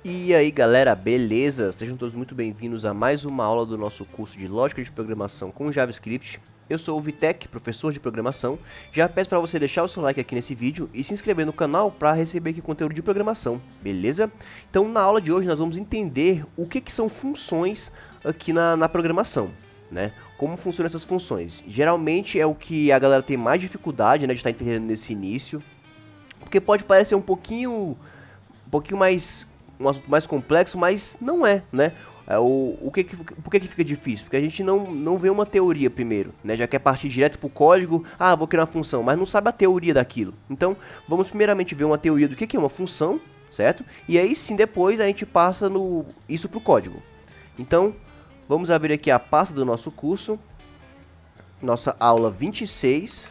E aí galera, beleza? Sejam todos muito bem-vindos a mais uma aula do nosso curso de Lógica de Programação com JavaScript. Eu sou o Vitek, professor de programação. Já peço para você deixar o seu like aqui nesse vídeo e se inscrever no canal para receber aqui conteúdo de programação, beleza? Então na aula de hoje nós vamos entender o que são funções aqui na programação, né? Como funcionam essas funções. Geralmente é o que a galera tem mais dificuldade, né, de estar entendendo nesse início, porque pode parecer um pouquinho mais um assunto mais complexo, mas não é, né? Por que fica difícil? Porque a gente não vê uma teoria primeiro, né? Já quer partir direto pro código, vou criar uma função, mas não sabe a teoria daquilo. Então, vamos primeiramente ver uma teoria do que é uma função, certo? E aí sim, depois a gente passa isso pro código. Então, vamos abrir aqui a pasta do nosso curso, nossa aula 26,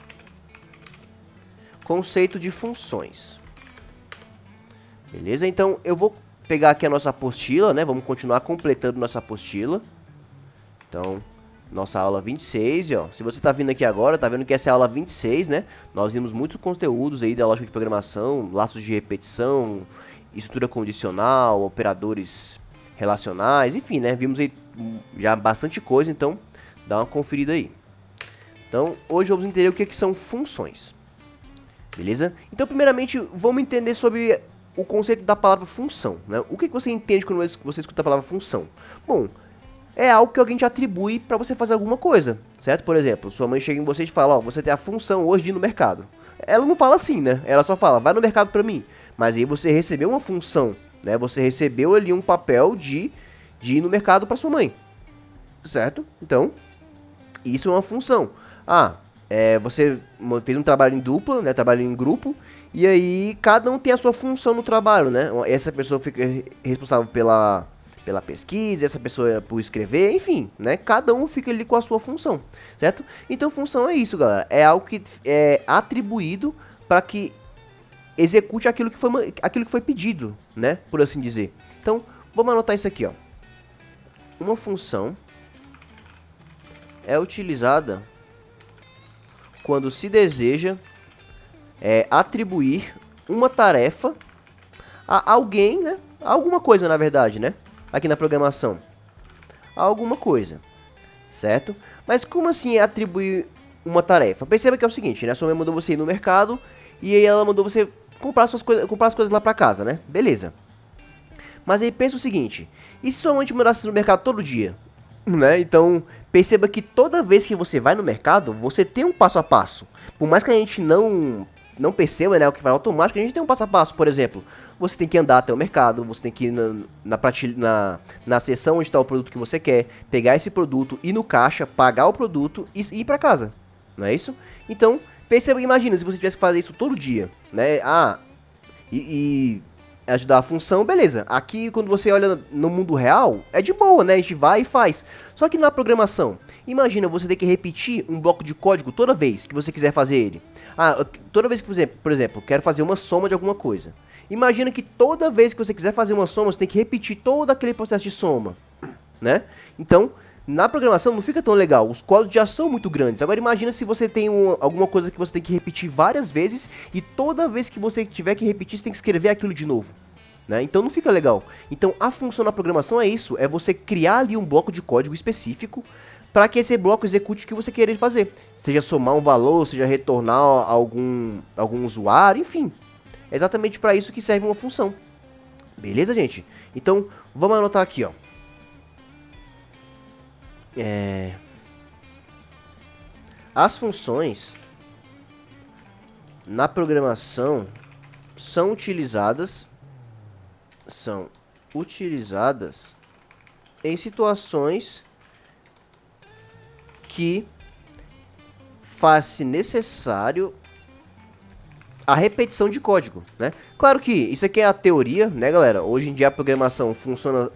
conceito de funções. Beleza? Então, eu vou pegar aqui a nossa apostila, né? Vamos continuar completando nossa apostila. Então, nossa aula 26, ó. Se você está vindo aqui agora, tá vendo que essa é a aula 26, né? Nós vimos muitos conteúdos aí da lógica de programação, laços de repetição, estrutura condicional, operadores relacionais, enfim, né? Vimos aí já bastante coisa, então dá uma conferida aí. Então, hoje vamos entender o que são funções. Beleza? Então, primeiramente, vamos entender sobre o conceito da palavra função, né? O que você entende quando você escuta a palavra função? Bom, é algo que alguém te atribui para você fazer alguma coisa, certo? Por exemplo, sua mãe chega em você e fala, você tem a função hoje de ir no mercado. Ela não fala assim, né? Ela só fala, vai no mercado para mim. Mas aí você recebeu uma função, né? Você recebeu ali um papel de ir no mercado para sua mãe, certo? Então, isso é uma função. Você fez um trabalho em dupla, né? Trabalho em grupo. E aí, cada um tem a sua função no trabalho, né? Essa pessoa fica responsável pela pesquisa, essa pessoa é por escrever, enfim, né? Cada um fica ali com a sua função, certo? Então, função é isso, galera. É algo que é atribuído para que execute aquilo que foi pedido, né? Por assim dizer. Então, vamos anotar isso aqui, ó. Uma função é utilizada quando se deseja atribuir uma tarefa a alguém, né? A alguma coisa, na verdade, né? Aqui na programação. A alguma coisa, certo? Mas como assim atribuir uma tarefa? Perceba que é o seguinte, né? A sua mãe mandou você ir no mercado e aí ela mandou você comprar as coisas lá pra casa, né? Beleza. Mas aí pensa o seguinte, e se sua mãe te mandasse no mercado todo dia? Né? Então, perceba que toda vez que você vai no mercado, você tem um passo a passo. Por mais que a gente não perceba, né, o que vai automático, a gente tem um passo a passo. Por exemplo, você tem que andar até o mercado, você tem que ir na seção onde está o produto que você quer, pegar esse produto, ir no caixa, pagar o produto e ir para casa. Não é isso? Então, perceba, imagina se você tivesse que fazer isso todo dia, né? E ajudar a função, beleza. Aqui, quando você olha no mundo real, é de boa, né? A gente vai e faz. Só que na programação, imagina você ter que repetir um bloco de código toda vez que você quiser fazer ele. Toda vez que, por exemplo, quero fazer uma soma de alguma coisa. Imagina que toda vez que você quiser fazer uma soma, você tem que repetir todo aquele processo de soma, né? Então, na programação não fica tão legal, os códigos já são muito grandes. Agora imagina se você tem alguma coisa que você tem que repetir várias vezes e toda vez que você tiver que repetir, você tem que escrever aquilo de novo, né? Então não fica legal. Então a função na programação é isso, é você criar ali um bloco de código específico para que esse bloco execute o que você querer fazer. Seja somar um valor, seja retornar algum usuário, enfim. É exatamente para isso que serve uma função. Beleza, gente? Então, vamos anotar aqui, ó. As funções na programação são utilizadas em situações que faz-se necessário a repetição de código, né? Claro que isso aqui é a teoria, né, galera? Hoje em dia a programação funciona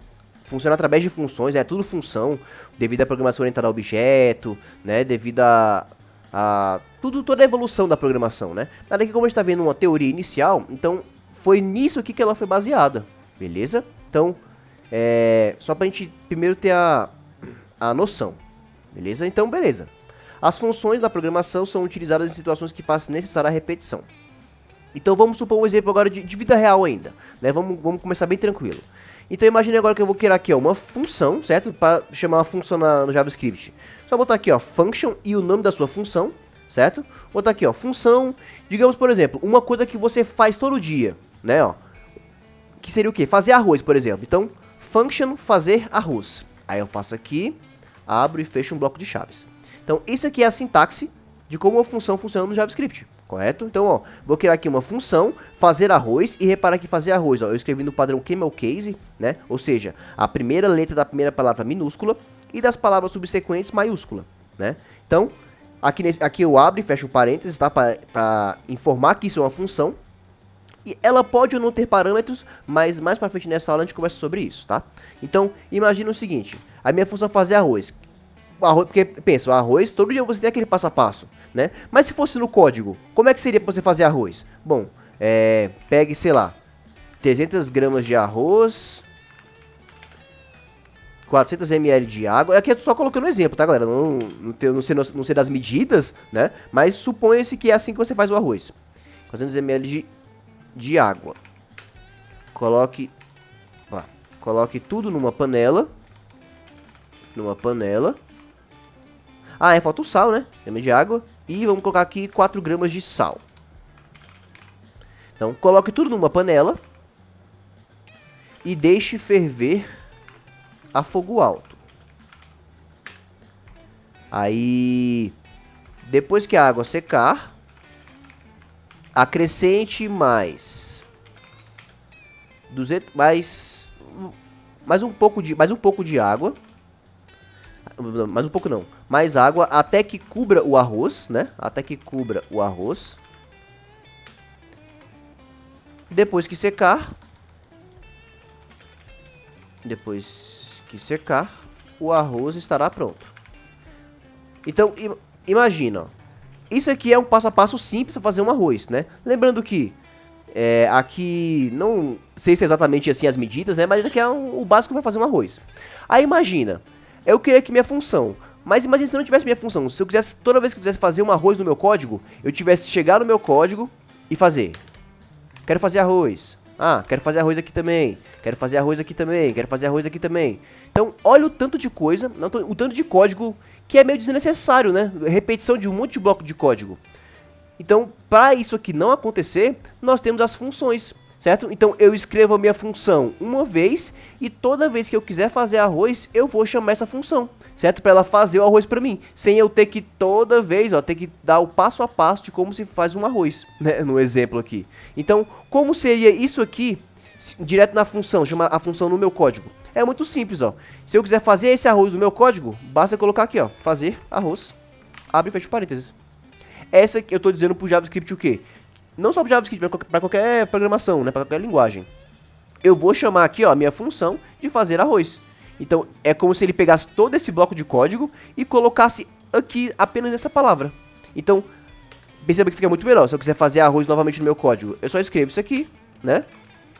através de funções, é tudo função, devido à programação orientada a objeto, né, devido a toda a evolução da programação, né? Mas aqui como a gente está vendo uma teoria inicial, então foi nisso aqui que ela foi baseada, beleza? Então, só pra gente primeiro ter a noção, beleza? Então, beleza. As funções da programação são utilizadas em situações que fazem necessária a repetição. Então vamos supor um exemplo agora de vida real ainda, né? Vamos começar bem tranquilo. Então imagine agora que eu vou criar aqui, ó, uma função, certo? Para chamar uma função no JavaScript. Só botar aqui, ó, function e o nome da sua função, certo? Botar aqui, ó, função, digamos, por exemplo, uma coisa que você faz todo dia, né, ó. Que seria o quê? Fazer arroz, por exemplo. Então, function fazer arroz. Aí eu faço aqui, abro e fecho um bloco de chaves. Então, isso aqui é a sintaxe de como uma função funciona no JavaScript, correto? Então, ó, vou criar aqui uma função, fazer arroz, e repara que fazer arroz, ó, eu escrevi no padrão camel case, né? Ou seja, a primeira letra da primeira palavra minúscula e das palavras subsequentes maiúscula, né? Então, aqui eu abro e fecho um parênteses, tá? Para informar que isso é uma função. E ela pode ou não ter parâmetros, mas mais pra frente nessa aula a gente conversa sobre isso, tá? Então, imagina o seguinte, a minha função é fazer arroz. Porque, pensa, o arroz, todo dia você tem aquele passo a passo, né? Mas se fosse no código, como é que seria pra você fazer arroz? Bom, pegue, sei lá, 300 gramas de arroz, 400 ml de água. Aqui eu tô só colocando um exemplo, tá, galera? Não sei das medidas, né? Mas suponha-se que é assim que você faz o arroz. 400 ml de água. Coloque tudo numa panela. Ah, falta o sal, né? Gramas de água. E vamos colocar aqui 4 gramas de sal. Então, coloque tudo numa panela. E deixe ferver a fogo alto. Aí, depois que a água secar, acrescente mais um pouco de água. Mais um pouco não, mais água até que cubra o arroz, né? Até que cubra o arroz. Depois que secar, o arroz estará pronto. Então, imagina, ó, isso aqui é um passo a passo simples para fazer um arroz, né? Lembrando que aqui não sei se é exatamente assim as medidas, né? Mas aqui é o básico para fazer um arroz. Aí imagina, eu queria que minha função, mas imagina se não tivesse minha função. Se eu quisesse, toda vez que eu quisesse fazer um arroz no meu código, eu tivesse que chegar no meu código e fazer. Quero fazer arroz. Ah, quero fazer arroz aqui também. Quero fazer arroz aqui também. Quero fazer arroz aqui também. Então, olha o tanto de coisa, o tanto de código que é meio desnecessário, né? Repetição de um monte de bloco de código. Então, para isso aqui não acontecer, nós temos as funções, certo? Então, eu escrevo a minha função uma vez e toda vez que eu quiser fazer arroz, eu vou chamar essa função, certo? Para ela fazer o arroz para mim, sem eu ter que toda vez, ó, ter que dar o passo a passo de como se faz um arroz, né? No exemplo aqui. Então, como seria isso aqui, direto na função, chama a função no meu código? É muito simples, ó. Se eu quiser fazer esse arroz no meu código, basta colocar aqui, ó, fazer arroz, abre e fecha parênteses. Essa que eu tô dizendo pro JavaScript o quê? Não só pro JavaScript, para qualquer programação, né, para qualquer linguagem. Eu vou chamar aqui, ó, a minha função de fazer arroz. Então, é como se ele pegasse todo esse bloco de código e colocasse aqui apenas essa palavra. Então, perceba que fica muito melhor. Se eu quiser fazer arroz novamente no meu código, eu só escrevo isso aqui, né?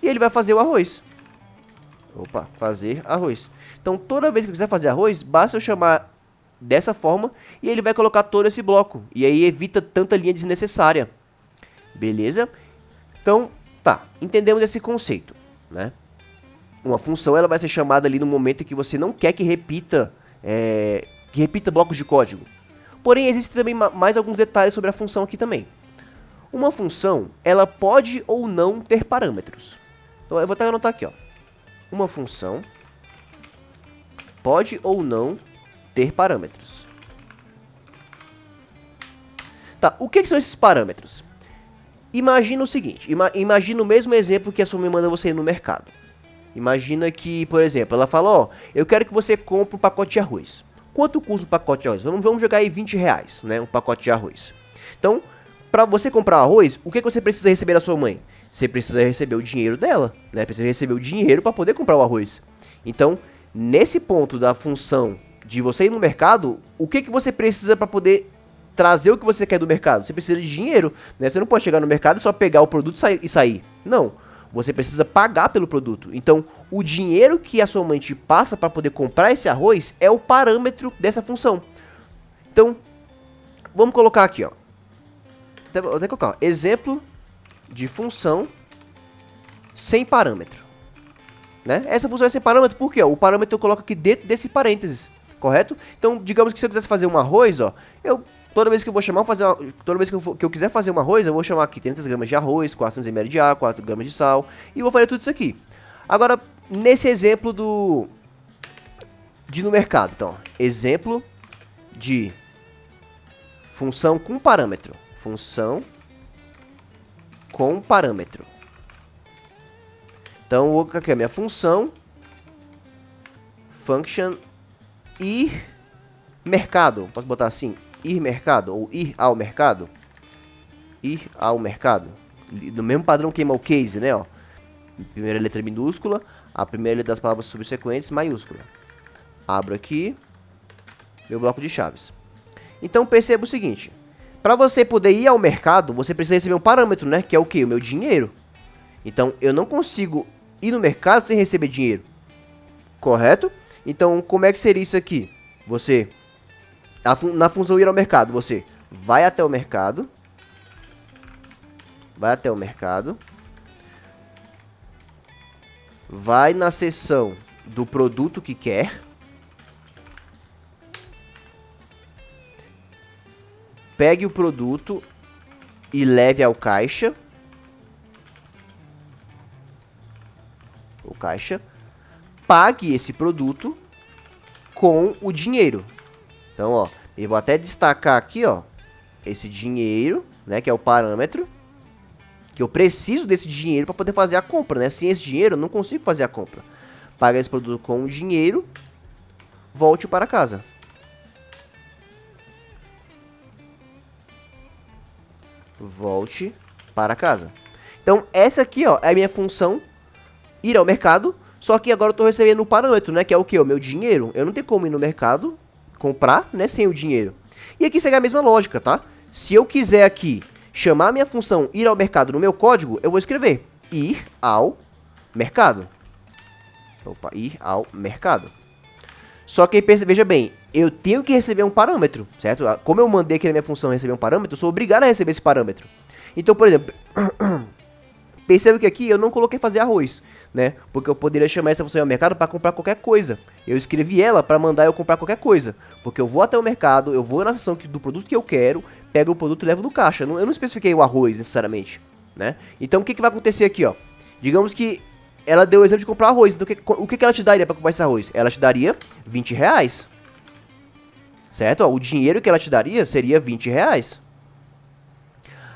E ele vai fazer o arroz. Opa, fazer arroz. Então, toda vez que eu quiser fazer arroz, basta eu chamar dessa forma e ele vai colocar todo esse bloco. E aí evita tanta linha desnecessária. Beleza? Então, tá. Entendemos esse conceito, né? Uma função, ela vai ser chamada ali no momento em que você não quer que repita blocos de código. Porém, existem também mais alguns detalhes sobre a função aqui também. Uma função, ela pode ou não ter parâmetros. Então, eu vou até anotar aqui, ó. Uma função pode ou não ter parâmetros. Tá, o que são esses parâmetros? Imagina o seguinte, imagina o mesmo exemplo que a sua mãe manda você ir no mercado. Imagina que, por exemplo, ela fala, ó, eu quero que você compre um pacote de arroz. Quanto custa um pacote de arroz? Vamos jogar aí 20 reais, né, um pacote de arroz. Então, para você comprar arroz, o que você precisa receber da sua mãe? Você precisa receber o dinheiro dela, né? Precisa receber o dinheiro para poder comprar o arroz. Então, nesse ponto da função de você ir no mercado, o que você precisa para poder trazer o que você quer do mercado? Você precisa de dinheiro, né? Você não pode chegar no mercado e só pegar o produto e sair. Não, você precisa pagar pelo produto. Então, o dinheiro que a sua mãe te passa para poder comprar esse arroz é o parâmetro dessa função. Então, vamos colocar aqui, ó. Vou até colocar, ó, exemplo de função sem parâmetro, né? Essa função é sem parâmetro porque ó, o parâmetro eu coloco aqui dentro desse parênteses, correto? Então, digamos que se eu quisesse fazer um arroz, ó, toda vez que eu vou chamar, toda vez que eu quiser fazer um arroz, eu vou chamar aqui 300 gramas de arroz, 400 ml de água, 4 gramas de sal, e vou fazer tudo isso aqui. Agora, nesse exemplo no mercado, então, exemplo de função com parâmetro, função com parâmetro. Então, vou colocar aqui a minha função, function ir mercado, posso botar assim, ir mercado, ou ir ao mercado, no mesmo padrão que o case, né, ó, primeira letra minúscula, a primeira letra das palavras subsequentes, maiúscula. Abro aqui, meu bloco de chaves. Então, perceba o seguinte, para você poder ir ao mercado, você precisa receber um parâmetro, né, que é o quê? O meu dinheiro. Então, eu não consigo ir no mercado sem receber dinheiro, correto? Então, como é que seria isso aqui? Você, na função ir ao mercado, você vai até o mercado, vai na seção do produto que quer, pegue o produto e leve ao caixa, pague esse produto com o dinheiro. Então, ó, eu vou até destacar aqui, ó, esse dinheiro, né, que é o parâmetro, que eu preciso desse dinheiro para poder fazer a compra, né? Sem esse dinheiro eu não consigo fazer a compra. Paga esse produto com o dinheiro, volte para casa. Volte para casa. Então, essa aqui, ó, é a minha função ir ao mercado, só que agora eu estou recebendo um parâmetro, né, que é o que? O meu dinheiro. Eu não tenho como ir no mercado comprar, né, sem o dinheiro. E aqui segue a mesma lógica, tá? Se eu quiser aqui chamar a minha função ir ao mercado no meu código, eu vou escrever ir ao mercado. Opa, ir ao mercado. Só que veja bem, eu tenho que receber um parâmetro, certo? Como eu mandei aqui na minha função receber um parâmetro, eu sou obrigado a receber esse parâmetro. Então, por exemplo, perceba que aqui eu não coloquei fazer arroz, né? Porque eu poderia chamar essa função ao mercado para comprar qualquer coisa. Eu escrevi ela para mandar eu comprar qualquer coisa. Porque eu vou até o mercado, eu vou na seção do produto que eu quero, pego o produto e levo no caixa. Eu não especifiquei o arroz necessariamente, né? Então, o que vai acontecer aqui, ó? Digamos que ela deu o exemplo de comprar arroz. Então, o que ela te daria para comprar esse arroz? Ela te daria 20 reais. Certo? Ó, o dinheiro que ela te daria seria 20 reais.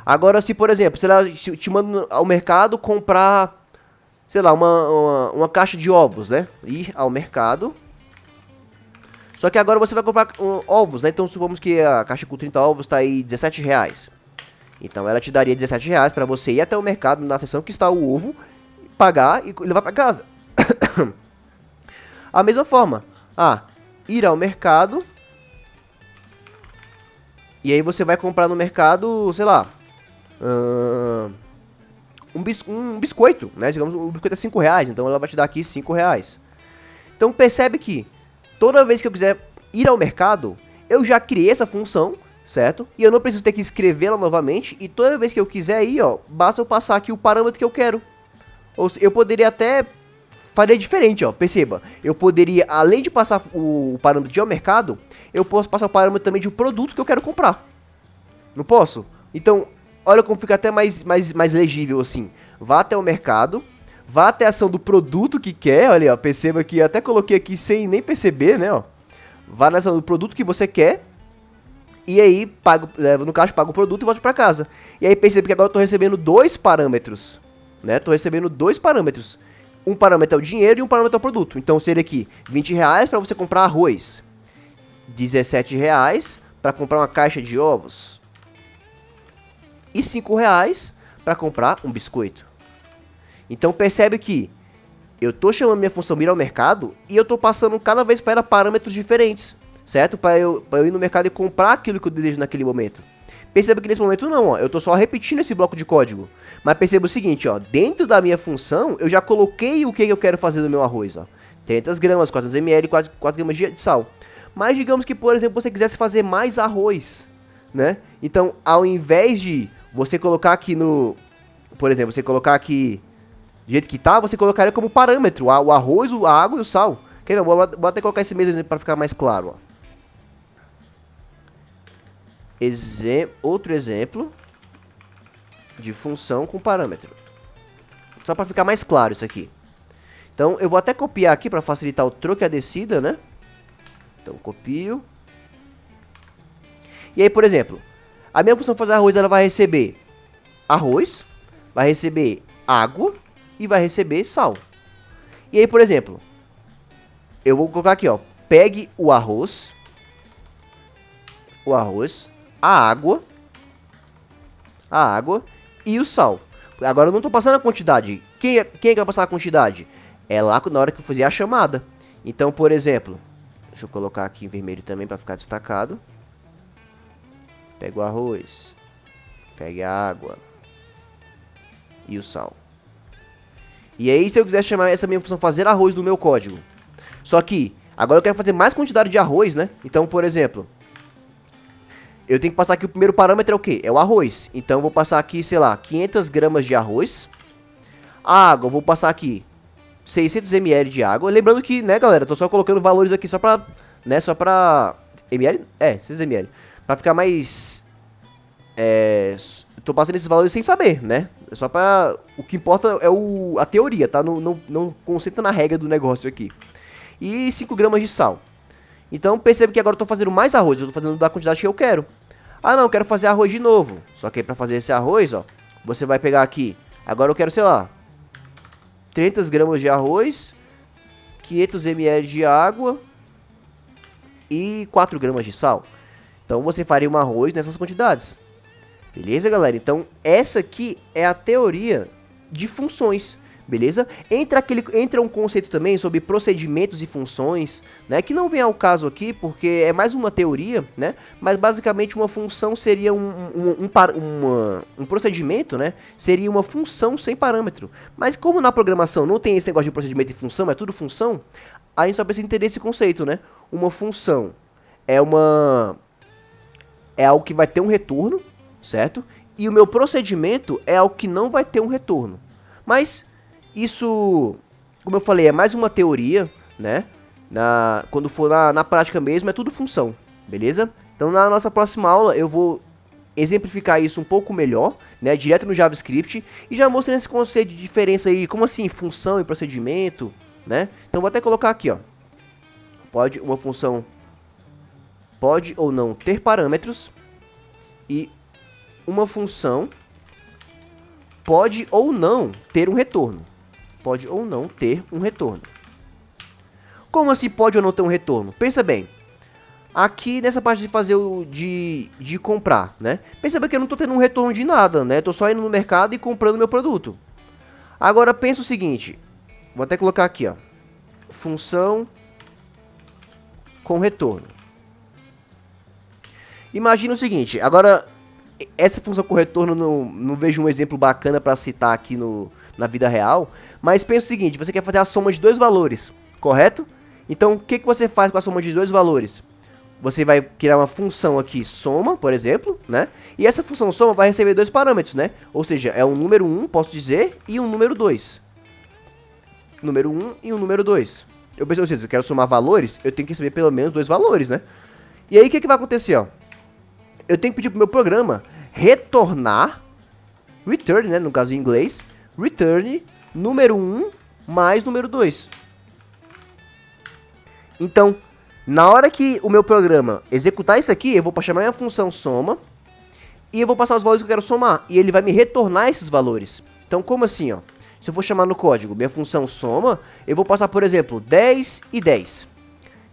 Agora, se por exemplo, se ela te manda ao mercado comprar, sei lá, uma caixa de ovos, né? Ir ao mercado. Só que agora você vai comprar ovos, né? Então, supomos que a caixa com 30 ovos está aí 17 reais. Então, ela te daria 17 reais para você ir até o mercado, na seção que está o ovo, pagar e levar para casa. A mesma forma, ir ao mercado, e aí você vai comprar no mercado, sei lá, um biscoito, né? Digamos, o biscoito é 5 reais, então ela vai te dar aqui 5 reais. Então percebe que toda vez que eu quiser ir ao mercado, eu já criei essa função, certo? E eu não preciso ter que escrevê-la novamente, e toda vez que eu quiser ir, ó, basta eu passar aqui o parâmetro que eu quero. Ou eu poderia até fazer diferente, ó, perceba. Eu poderia, além de passar o parâmetro de ir ao mercado, eu posso passar o parâmetro também de um produto que eu quero comprar. Não posso? Então, olha como fica até mais legível assim. Vá até o mercado, vá até a ação do produto que quer, olha, ó, perceba que eu até coloquei aqui sem nem perceber, né, ó. Vá na ação do produto que você quer, e aí, leva no caixa, paga o produto e volta para casa. E aí perceba que agora eu estou recebendo dois parâmetros, né, estou recebendo dois parâmetros. Um parâmetro é o dinheiro e um parâmetro é o produto. Então seria aqui, 20 reais para você comprar arroz, 17 reais para comprar uma caixa de ovos, e 5 reais para comprar um biscoito. Então percebe que eu estou chamando minha função ir ao mercado e eu estou passando cada vez para ela parâmetros diferentes, certo? Para eu ir no mercado e comprar aquilo que eu desejo naquele momento. Perceba que nesse momento não, ó, eu estou só repetindo esse bloco de código. Mas perceba o seguinte, ó, dentro da minha função eu já coloquei o que eu quero fazer no meu arroz, ó. 300 gramas, 400 ml, 4 gramas de sal. Mas digamos que, por exemplo, você quisesse fazer mais arroz, né? Então, ao invés de você colocar aqui no por exemplo, você colocar aqui do jeito que tá, você colocaria como parâmetro o arroz, a água e o sal. Quer ver? Vou até colocar esse mesmo exemplo para ficar mais claro. Ó. Outro exemplo de função com parâmetro. Só para ficar mais claro isso aqui. Então, eu vou até copiar aqui para facilitar o troco e a descida, né? Então, copio. E aí, por exemplo, a minha função fazer arroz, ela vai receber arroz, vai receber água e vai receber sal. E aí, por exemplo, eu vou colocar aqui, ó, pegue o arroz, a água e o sal. Agora eu não estou passando a quantidade. Quem é que vai passar a quantidade? É lá na hora que eu fizer a chamada. Então, por exemplo, deixa eu colocar aqui em vermelho também para ficar destacado. Pega o arroz, pega a água e o sal. E aí, se eu quiser chamar essa minha função fazer arroz do meu código. Só que, agora eu quero fazer mais quantidade de arroz, né? Então, por exemplo, eu tenho que passar aqui o primeiro parâmetro é o quê? É o arroz. Então, eu vou passar aqui, sei lá, 500 gramas de arroz. A água, eu vou passar aqui 600 ml de água. Lembrando que, né, galera, eu tô só colocando valores aqui só pra, né, só pra... ml? É, 600 ml. Pra ficar mais... tô passando esses valores sem saber, né? É só pra... O que importa é a teoria, tá? Não concentra na regra do negócio aqui. E 5 gramas de sal. Então, percebe que agora eu tô fazendo mais arroz. Eu tô fazendo da quantidade que eu quero. Ah, não, eu quero fazer arroz de novo. Só que aí pra fazer esse arroz, ó, você vai pegar aqui. Agora eu quero, sei lá, 300 gramas de arroz, 500 ml de água e 4 gramas de sal. Então você faria um arroz nessas quantidades. Beleza, galera? Então essa aqui é a teoria de funções. Beleza? Entra um conceito também sobre procedimentos e funções, né? Que não vem ao caso aqui, porque é mais uma teoria, né? Mas basicamente uma função seria um procedimento, né? Seria uma função sem parâmetro. Mas como na programação não tem esse negócio de procedimento e função, é tudo função, a gente só precisa entender esse conceito, né? Uma função é algo que vai ter um retorno, certo? E o meu procedimento é algo que não vai ter um retorno. Mas isso, como eu falei, é mais uma teoria, né? Quando for na prática mesmo, é tudo função, beleza? Então, na nossa próxima aula, eu vou exemplificar isso um pouco melhor, né? Direto no JavaScript. E já mostrei esse conceito de diferença aí, como assim, função e procedimento, né? Então, vou até colocar aqui, ó. Uma função pode ou não ter parâmetros. E uma função pode ou não ter um retorno. Pode ou não ter um retorno. Como assim pode ou não ter um retorno? Pensa bem. Aqui nessa parte de fazer de comprar, né? Pensa bem que eu não estou tendo um retorno de nada, né? Estou só indo no mercado e comprando meu produto. Agora pensa o seguinte. Vou até colocar aqui, ó. Função com retorno. Imagina o seguinte. Agora, essa função com retorno não vejo um exemplo bacana para citar aqui na vida real. Mas pensa o seguinte, você quer fazer a soma de dois valores, correto? Então, o que você faz com a soma de dois valores? Você vai criar uma função aqui, soma, por exemplo, né? E essa função soma vai receber dois parâmetros, né? Ou seja, é um número 1, posso dizer, e um número 2. Número 1 e um número 2. Ou seja, se eu quero somar valores, eu tenho que receber pelo menos dois valores, né? E aí, o que vai acontecer, ó? Eu tenho que pedir pro meu programa retornar, return, né? No caso em inglês, return número 1 mais número 2. Então, na hora que o meu programa executar isso aqui, eu vou chamar minha função soma e eu vou passar os valores que eu quero somar. E ele vai me retornar esses valores. Então, como assim, ó? Se eu for chamar no código minha função soma, eu vou passar, por exemplo, 10 e 10.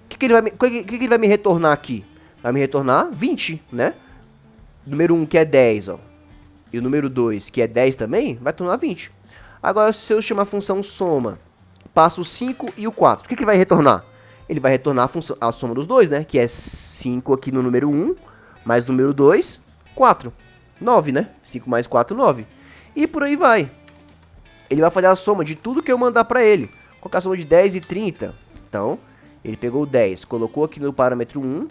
O que ele vai me retornar aqui? Vai me retornar 20, né? Número 1, que é 10, ó. E o número 2, que é 10 também, vai tornar 20. Agora, se eu chamar a função soma, passo o 5 e o 4, o que ele vai retornar? Ele vai retornar a soma dos dois, né? Que é 5 aqui no número 1, mais o número 2, 4. 9, né? 5 mais 4, 9. E por aí vai. Ele vai fazer a soma de tudo que eu mandar pra ele. Qual é a soma de 10 e 30? Então, ele pegou o 10, colocou aqui no parâmetro 1,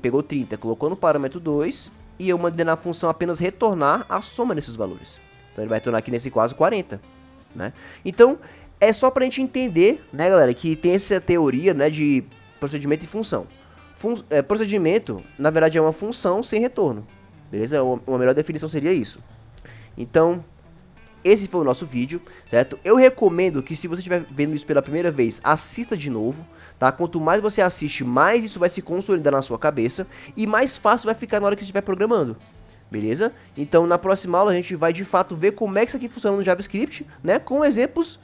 pegou 30, colocou no parâmetro 2, e eu mandei na função apenas retornar a soma desses valores. Então ele vai tornar aqui nesse caso 40, né? Então, é só pra gente entender, né, galera, que tem essa teoria, né, de procedimento e função. Procedimento, na verdade, é uma função sem retorno, beleza? Uma melhor definição seria isso. Então, esse foi o nosso vídeo, certo? Eu recomendo que, se você estiver vendo isso pela primeira vez, assista de novo, tá? Quanto mais você assiste, mais isso vai se consolidar na sua cabeça e mais fácil vai ficar na hora que estiver programando, beleza? Então, na próxima aula, a gente vai, de fato, ver como é que isso aqui funciona no JavaScript, né? Com exemplos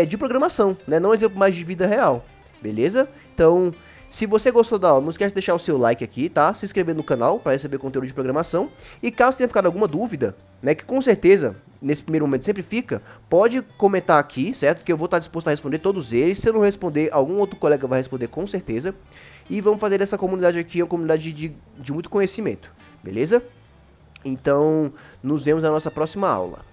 de programação, né? Não exemplo mais de vida real, beleza? Então, se você gostou da aula, não esquece de deixar o seu like aqui, tá? Se inscrever no canal para receber conteúdo de programação. E caso tenha ficado alguma dúvida, né, que com certeza, nesse primeiro momento sempre fica, pode comentar aqui, certo? Que eu vou estar disposto a responder todos eles. Se eu não responder, algum outro colega vai responder com certeza. E vamos fazer essa comunidade aqui uma comunidade de muito conhecimento, beleza? Então, nos vemos na nossa próxima aula.